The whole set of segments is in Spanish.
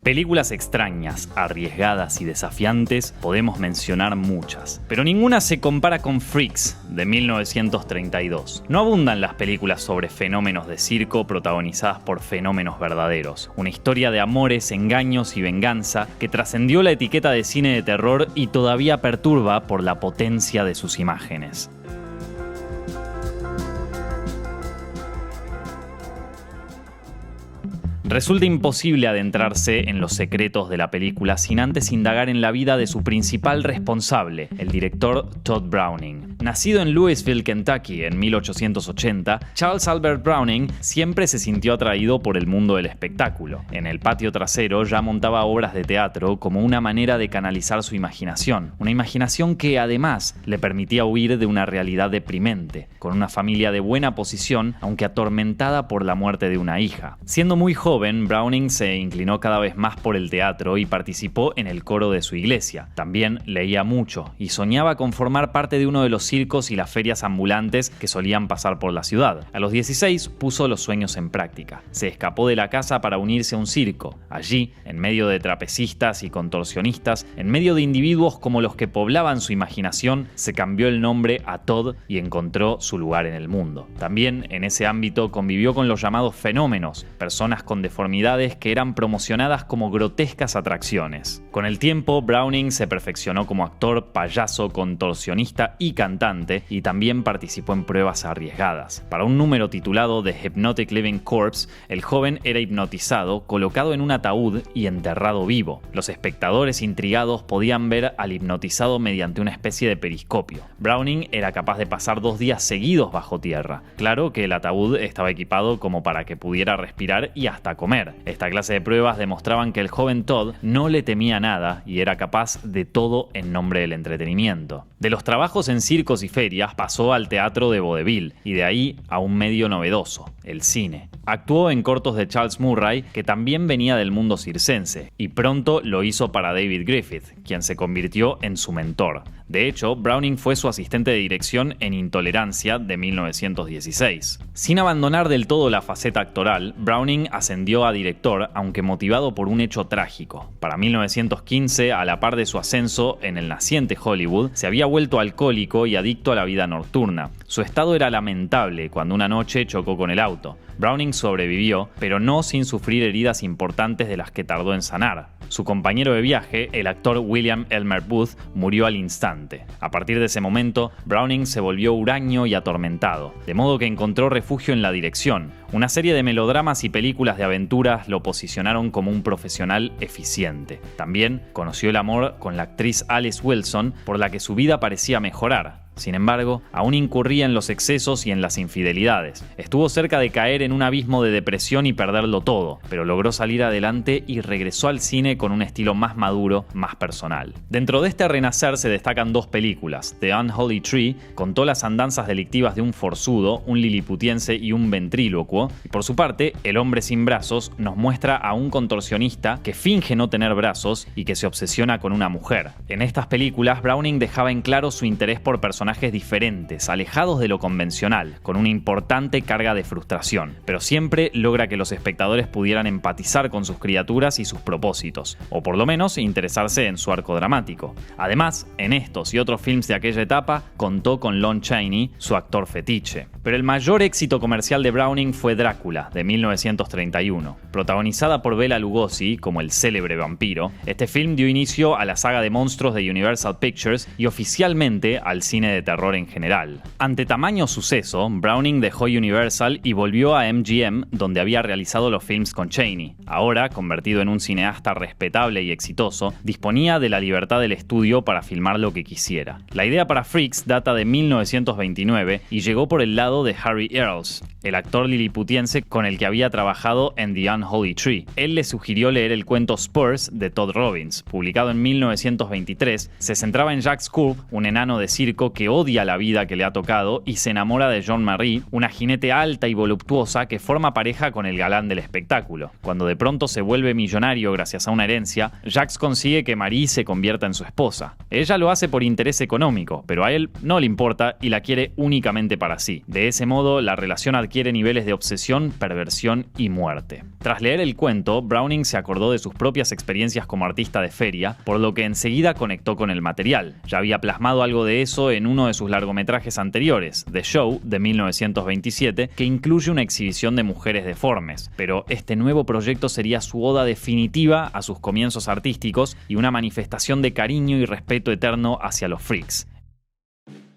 Películas extrañas, arriesgadas y desafiantes podemos mencionar muchas, pero ninguna se compara con Freaks, de 1932. No abundan las películas sobre fenómenos de circo protagonizadas por fenómenos verdaderos. Una historia de amores, engaños y venganza que trascendió la etiqueta de cine de terror y todavía perturba por la potencia de sus imágenes. Resulta imposible adentrarse en los secretos de la película sin antes indagar en la vida de su principal responsable, el director Tod Browning. Nacido en Louisville, Kentucky, en 1880, Charles Albert Browning siempre se sintió atraído por el mundo del espectáculo. En el patio trasero ya montaba obras de teatro como una manera de canalizar su imaginación. Una imaginación que, además, le permitía huir de una realidad deprimente, con una familia de buena posición, aunque atormentada por la muerte de una hija. Siendo muy joven, Browning se inclinó cada vez más por el teatro y participó en el coro de su iglesia. También leía mucho y soñaba con formar parte de uno de los circos y las ferias ambulantes que solían pasar por la ciudad. A los 16 puso los sueños en práctica. Se escapó de la casa para unirse a un circo. Allí, en medio de trapecistas y contorsionistas, en medio de individuos como los que poblaban su imaginación, se cambió el nombre a Tod y encontró su lugar en el mundo. También en ese ámbito convivió con los llamados fenómenos, personas con deformidades que eran promocionadas como grotescas atracciones. Con el tiempo, Browning se perfeccionó como actor, payaso, contorsionista y cantante, y también participó en pruebas arriesgadas. Para un número titulado The Hypnotic Living Corpse, el joven era hipnotizado, colocado en un ataúd y enterrado vivo. Los espectadores intrigados podían ver al hipnotizado mediante una especie de periscopio. Browning era capaz de pasar 2 días seguidos bajo tierra. Claro que el ataúd estaba equipado como para que pudiera respirar y hasta comer. Esta clase de pruebas demostraban que el joven Tod no le temía nada y era capaz de todo en nombre del entretenimiento. De los trabajos en circos y ferias pasó al teatro de vodevil y de ahí a un medio novedoso, el cine. Actuó en cortos de Charles Murray, que también venía del mundo circense, y pronto lo hizo para David Griffith, quien se convirtió en su mentor. De hecho, Browning fue su asistente de dirección en Intolerancia de 1916. Sin abandonar del todo la faceta actoral, Browning ascendió a director, aunque motivado por un hecho trágico. Para 1915, a la par de su ascenso en el naciente Hollywood, se había vuelto alcohólico y adicto a la vida nocturna. Su estado era lamentable cuando una noche chocó con el auto. Browning sobrevivió, pero no sin sufrir heridas importantes de las que tardó en sanar. Su compañero de viaje, el actor William Elmer Booth, murió al instante. A partir de ese momento, Browning se volvió huraño y atormentado, de modo que encontró refugio en la dirección. Una serie de melodramas y películas de aventuras lo posicionaron como un profesional eficiente. También conoció el amor con la actriz Alice Wilson, por la que su vida parecía mejorar. Sin embargo, aún incurría en los excesos y en las infidelidades. Estuvo cerca de caer en un abismo de depresión y perderlo todo, pero logró salir adelante y regresó al cine con un estilo más maduro, más personal. Dentro de este renacer se destacan 2 películas. The Unholy Tree contó las andanzas delictivas de un forzudo, un liliputiense y un ventrílocuo. Y por su parte, El hombre sin brazos nos muestra a un contorsionista que finge no tener brazos y que se obsesiona con una mujer. En estas películas, Browning dejaba en claro su interés por personajes diferentes, alejados de lo convencional, con una importante carga de frustración, pero siempre logra que los espectadores pudieran empatizar con sus criaturas y sus propósitos, o por lo menos interesarse en su arco dramático. Además, en estos y otros films de aquella etapa, contó con Lon Chaney, su actor fetiche. Pero el mayor éxito comercial de Browning fue Drácula, de 1931. Protagonizada por Bela Lugosi como el célebre vampiro, este film dio inicio a la saga de monstruos de Universal Pictures y oficialmente al cine de terror en general. Ante tamaño suceso, Browning dejó Universal y volvió a MGM, donde había realizado los films con Chaney. Ahora, convertido en un cineasta respetable y exitoso, disponía de la libertad del estudio para filmar lo que quisiera. La idea para Freaks data de 1929 y llegó por el lado de Harry Earls, el actor liliputiense con el que había trabajado en The Unholy Tree. Él le sugirió leer el cuento Spurs de Todd Robbins, publicado en 1923. Se centraba en Jack Scurv, un enano de circo que odia la vida que le ha tocado y se enamora de Joan Marie, una jinete alta y voluptuosa que forma pareja con el galán del espectáculo. Cuando de pronto se vuelve millonario gracias a una herencia, Jax consigue que Marie se convierta en su esposa. Ella lo hace por interés económico, pero a él no le importa y la quiere únicamente para sí. De De ese modo, la relación adquiere niveles de obsesión, perversión y muerte. Tras leer el cuento, Browning se acordó de sus propias experiencias como artista de feria, por lo que enseguida conectó con el material. Ya había plasmado algo de eso en uno de sus largometrajes anteriores, The Show, de 1927, que incluye una exhibición de mujeres deformes. Pero este nuevo proyecto sería su oda definitiva a sus comienzos artísticos y una manifestación de cariño y respeto eterno hacia los freaks.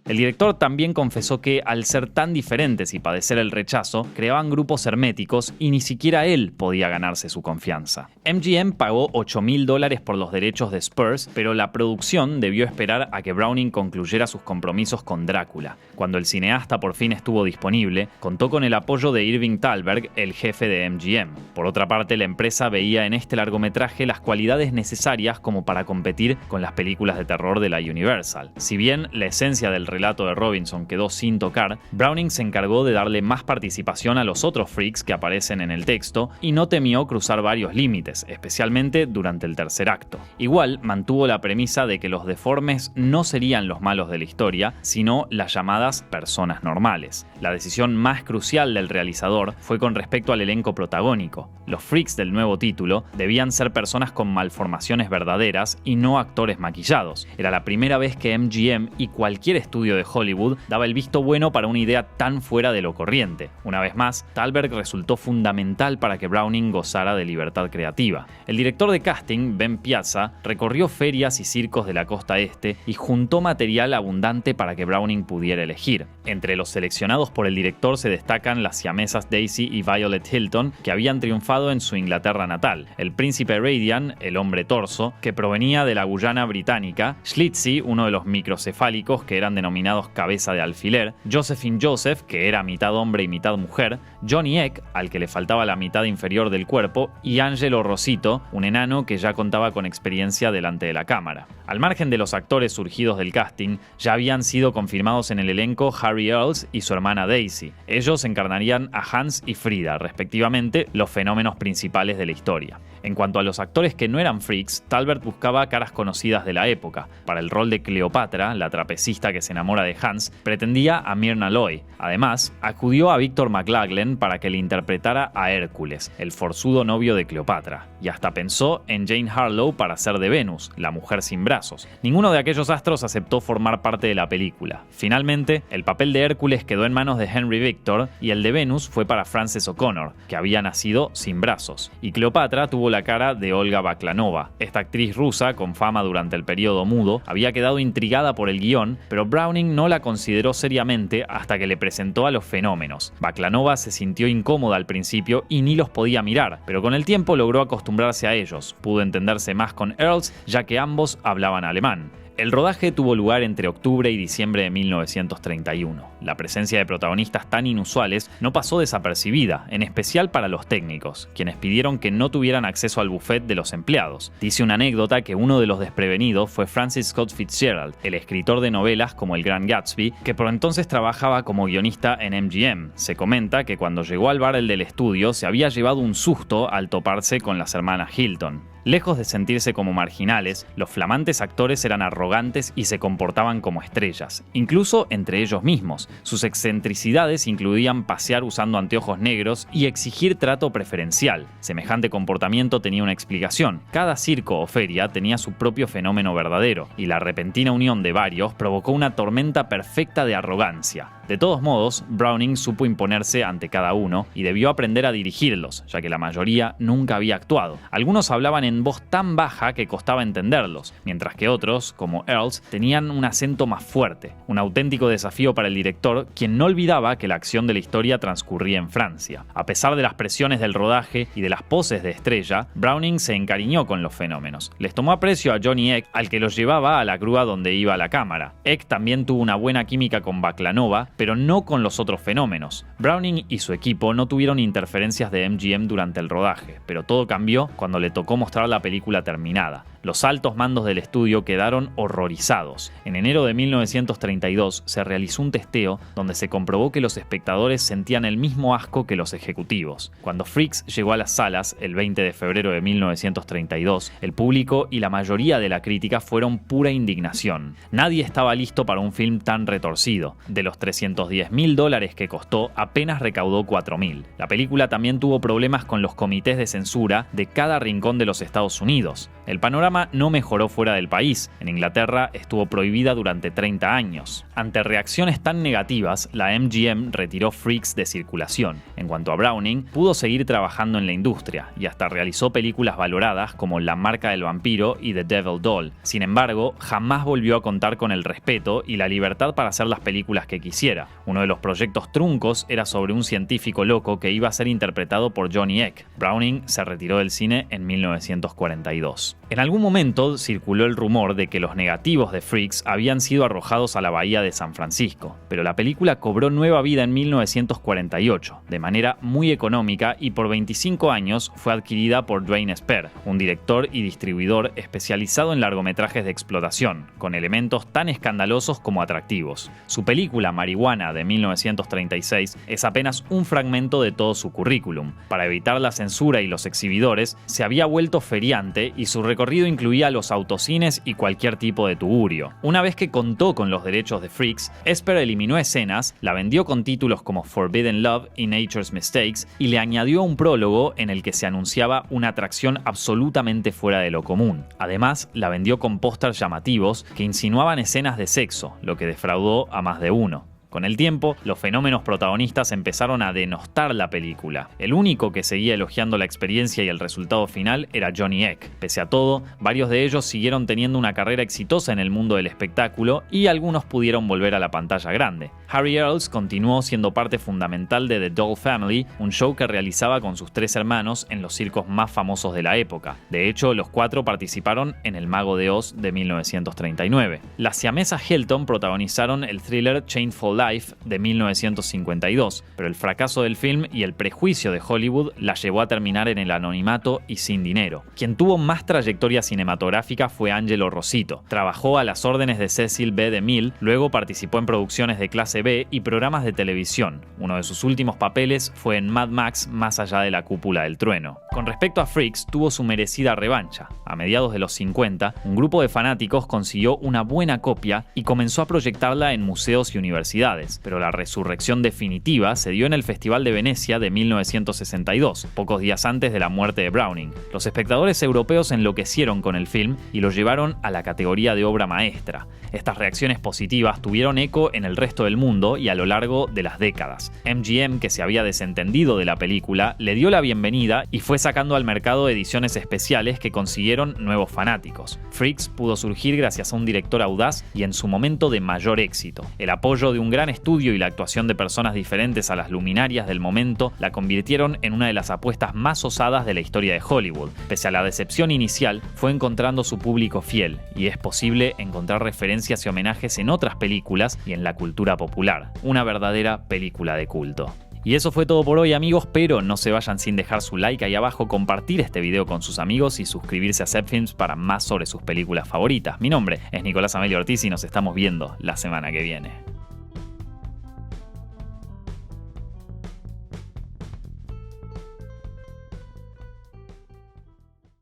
El director también confesó que, al ser tan diferentes y padecer el rechazo, creaban grupos herméticos y ni siquiera él podía ganarse su confianza. MGM pagó $8.000 por los derechos de Spurs, pero la producción debió esperar a que Browning concluyera sus compromisos con Drácula. Cuando el cineasta por fin estuvo disponible, contó con el apoyo de Irving Thalberg, el jefe de MGM. Por otra parte, la empresa veía en este largometraje las cualidades necesarias como para competir con las películas de terror de la Universal. Si bien la esencia del relato de Robinson quedó sin tocar, Browning se encargó de darle más participación a los otros freaks que aparecen en el texto y no temió cruzar varios límites, especialmente durante el tercer acto. Igual mantuvo la premisa de que los deformes no serían los malos de la historia, sino las llamadas personas normales. La decisión más crucial del realizador fue con respecto al elenco protagónico. Los freaks del nuevo título debían ser personas con malformaciones verdaderas y no actores maquillados. Era la primera vez que MGM y cualquier estudio de Hollywood daba el visto bueno para una idea tan fuera de lo corriente. Una vez más, Thalberg resultó fundamental para que Browning gozara de libertad creativa. El director de casting, Ben Piazza, recorrió ferias y circos de la costa este y juntó material abundante para que Browning pudiera elegir. Entre los seleccionados por el director se destacan las siamesas Daisy y Violet Hilton, que habían triunfado en su Inglaterra natal, el príncipe Radian, el hombre torso, que provenía de la Guyana británica, Schlitzie, uno de los microcefálicos que eran denominados cabeza de alfiler, Josephine Joseph, que era mitad hombre y mitad mujer, Johnny Eck, al que le faltaba la mitad inferior del cuerpo, y Angelo Rosito, un enano que ya contaba con experiencia delante de la cámara. Al margen de los actores surgidos del casting, ya habían sido confirmados en el elenco Harry Earls y su hermana Daisy. Ellos encarnarían a Hans y Frida, respectivamente, los fenómenos principales de la historia. En cuanto a los actores que no eran freaks, Thalberg buscaba caras conocidas de la época. Para el rol de Cleopatra, la trapecista que se enamora de Hans, pretendía a Myrna Loy. Además, acudió a Victor McLaglen para que le interpretara a Hércules, el forzudo novio de Cleopatra. Y hasta pensó en Jane Harlow para ser de Venus, la mujer sin brazos. Ninguno de aquellos astros aceptó formar parte de la película. Finalmente, el papel de Hércules quedó en manos de Henry Victor y el de Venus fue para Frances O'Connor, que había nacido sin brazos. Y Cleopatra tuvo la cara de Olga Baklanova. Esta actriz rusa, con fama durante el periodo mudo, había quedado intrigada por el guión, pero Browning no la consideró seriamente hasta que le presentó a los fenómenos. Baklanova se sintió incómoda al principio y ni los podía mirar, pero con el tiempo logró acostumbrarse a ellos. Pudo entenderse más con Earls, ya que ambos hablaban alemán. El rodaje tuvo lugar entre octubre y diciembre de 1931. La presencia de protagonistas tan inusuales no pasó desapercibida, en especial para los técnicos, quienes pidieron que no tuvieran acceso al buffet de los empleados. Dice una anécdota que uno de los desprevenidos fue Francis Scott Fitzgerald, el escritor de novelas como El Gran Gatsby, que por entonces trabajaba como guionista en MGM. Se comenta que cuando llegó al bar el del estudio se había llevado un susto al toparse con las hermanas Hilton. Lejos de sentirse como marginales, los flamantes actores eran arrogantes y se comportaban como estrellas, incluso entre ellos mismos. Sus excentricidades incluían pasear usando anteojos negros y exigir trato preferencial. Semejante comportamiento tenía una explicación. Cada circo o feria tenía su propio fenómeno verdadero, y la repentina unión de varios provocó una tormenta perfecta de arrogancia. De todos modos, Browning supo imponerse ante cada uno y debió aprender a dirigirlos, ya que la mayoría nunca había actuado. Algunos hablaban en voz tan baja que costaba entenderlos, mientras que otros, como Earls, tenían un acento más fuerte. Un auténtico desafío para el director, quien no olvidaba que la acción de la historia transcurría en Francia. A pesar de las presiones del rodaje y de las poses de estrella, Browning se encariñó con los fenómenos. Les tomó aprecio a Johnny Eck, al que los llevaba a la grúa donde iba la cámara. Eck también tuvo una buena química con Baklanova, pero no con los otros fenómenos. Browning y su equipo no tuvieron interferencias de MGM durante el rodaje, pero todo cambió cuando le tocó mostrar mostrar la película terminada. Los altos mandos del estudio quedaron horrorizados. En enero de 1932 se realizó un testeo donde se comprobó que los espectadores sentían el mismo asco que los ejecutivos. Cuando Freaks llegó a las salas el 20 de febrero de 1932, el público y la mayoría de la crítica fueron pura indignación. Nadie estaba listo para un film tan retorcido. De los $310.000 que costó, apenas recaudó $4.000. La película también tuvo problemas con los comités de censura de cada rincón de los Estados Unidos. El panorama no mejoró fuera del país. En Inglaterra estuvo prohibida durante 30 años. Ante reacciones tan negativas, la MGM retiró Freaks de circulación. En cuanto a Browning, pudo seguir trabajando en la industria y hasta realizó películas valoradas como La marca del vampiro y The Devil Doll. Sin embargo, jamás volvió a contar con el respeto y la libertad para hacer las películas que quisiera. Uno de los proyectos truncos era sobre un científico loco que iba a ser interpretado por Johnny Eck. Browning se retiró del cine en 1942. En algún momento circuló el rumor de que los negativos de Freaks habían sido arrojados a la bahía de San Francisco, pero la película cobró nueva vida en 1948, de manera muy económica, y por 25 años fue adquirida por Dwayne Esper, un director y distribuidor especializado en largometrajes de explotación, con elementos tan escandalosos como atractivos. Su película Marihuana de 1936 es apenas un fragmento de todo su currículum. Para evitar la censura y los exhibidores, se había vuelto feriante y su recorrido incluía los autocines y cualquier tipo de tugurio. Una vez que contó con los derechos de Freaks, Esper eliminó escenas, la vendió con títulos como Forbidden Love y Nature's Mistakes y le añadió un prólogo en el que se anunciaba una atracción absolutamente fuera de lo común. Además, la vendió con pósters llamativos que insinuaban escenas de sexo, lo que defraudó a más de uno. Con el tiempo, los fenómenos protagonistas empezaron a denostar la película. El único que seguía elogiando la experiencia y el resultado final era Johnny Eck. Pese a todo, varios de ellos siguieron teniendo una carrera exitosa en el mundo del espectáculo y algunos pudieron volver a la pantalla grande. Harry Earls continuó siendo parte fundamental de The Doll Family, un show que realizaba con sus 3 hermanos en los circos más famosos de la época. De hecho, los 4 participaron en El Mago de Oz de 1939. Las siamesas Helton protagonizaron el thriller Chainful Life de 1952, pero el fracaso del film y el prejuicio de Hollywood la llevó a terminar en el anonimato y sin dinero. Quien tuvo más trayectoria cinematográfica fue Angelo Rosito. Trabajó a las órdenes de Cecil B. DeMille, luego participó en producciones de clase B y programas de televisión. Uno de sus últimos papeles fue en Mad Max Más allá de la cúpula del trueno. Con respecto a Freaks, tuvo su merecida revancha. A mediados de los 50, un grupo de fanáticos consiguió una buena copia y comenzó a proyectarla en museos y universidades. Pero la resurrección definitiva se dio en el Festival de Venecia de 1962, pocos días antes de la muerte de Browning. Los espectadores europeos enloquecieron con el film y lo llevaron a la categoría de obra maestra. Estas reacciones positivas tuvieron eco en el resto del mundo y a lo largo de las décadas. MGM, que se había desentendido de la película, le dio la bienvenida y fue sacando al mercado ediciones especiales que consiguieron nuevos fanáticos. Freaks pudo surgir gracias a un director audaz y en su momento de mayor éxito. El apoyo de un gran estudio y la actuación de personas diferentes a las luminarias del momento la convirtieron en una de las apuestas más osadas de la historia de Hollywood. Pese a la decepción inicial, fue encontrando su público fiel y es posible encontrar referencias y homenajes en otras películas y en la cultura popular. Una verdadera película de culto. Y eso fue todo por hoy, amigos, pero no se vayan sin dejar su like ahí abajo, compartir este video con sus amigos y suscribirse a Zepfilms para más sobre sus películas favoritas. Mi nombre es Nicolás Amelio Ortiz y nos estamos viendo la semana que viene.